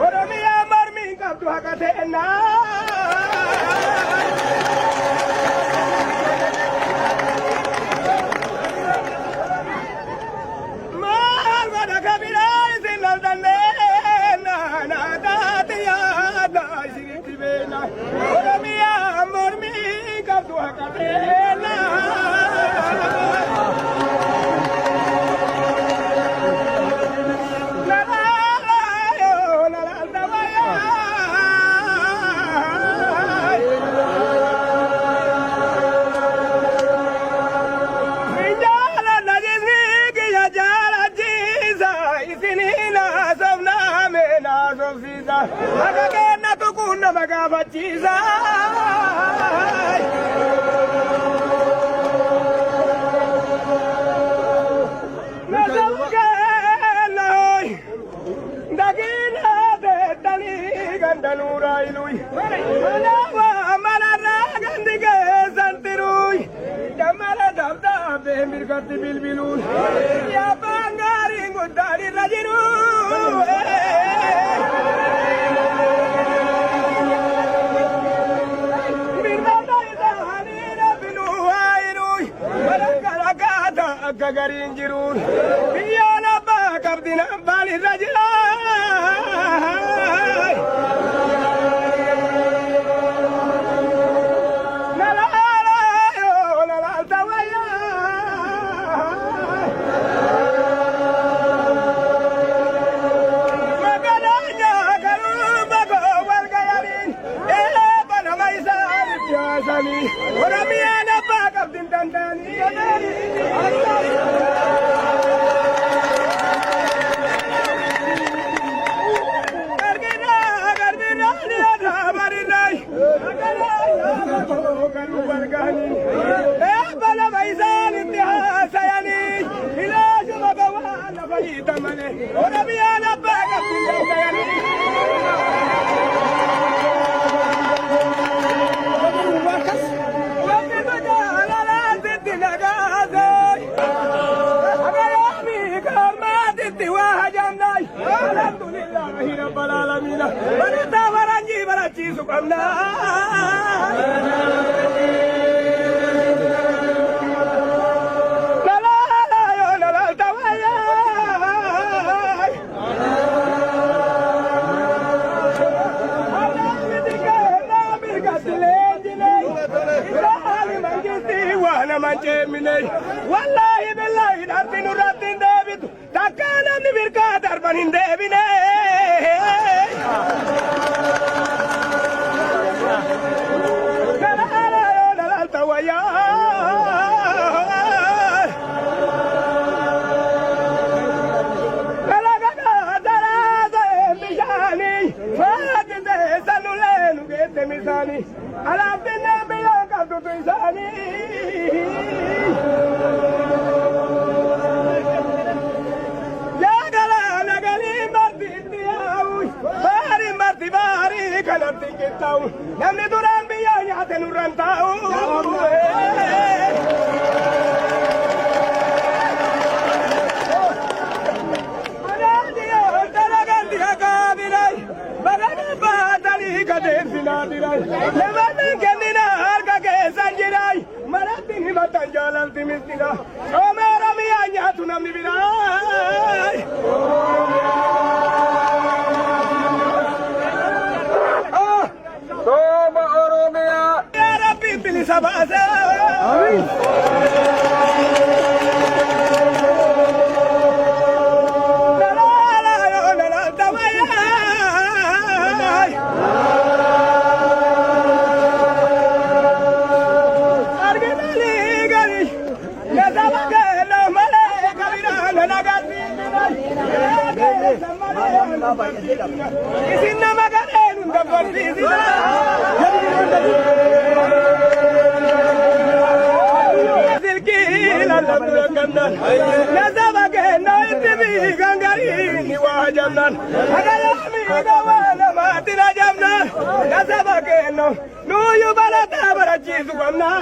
Oromia marmi kaptu hakatena mal wada kabira isinal danena na datiya da siribena Oromia marmi kaptu hakatena Agakena tukuna magabachiza Nasabakena Dagina de tani gandanura ilui Manawa manara gandige santirui Jamara dabda be mirgati bilbilun Ya bangari ngudari rajiru Gagarin jirun, biyana ba kabdina bali rajila. Nalala yo nalal tawaya. Magadanya karu bago walgayarin, bana maisa alipyasani. Oromiyana ba kabdin tantani. Wallahi billahi dartinu ratin David takana ni birka darbanin devine dalal tawaya dalaga daraza bijani fadinde sanulenu gete misani alabdina biyanka tutuisani Namni duraan biyyaa nyaate nurraan taa'u. Madaadiyoo dalaganti akaabiray badana baatanii gadeessinaa diray namoonni kennina harka keessan jiray maratti himatan jaalalti misdira sooma Oromiyaa nyaatu namni biraay. Toma Oromia, ya Rabbi bilisa baasa. Amin. Nalala yo nalal tawaya. Arginali gali, ya sabake Isinna magaleenu ndabarsiisina. Silkiila lamdura kannan. Nasaba kenna itti biigangariini waa jamnan. Agayami gawana maatina jamnan. Nasaba kenna nuuyu balataa barachiisu qabnaa.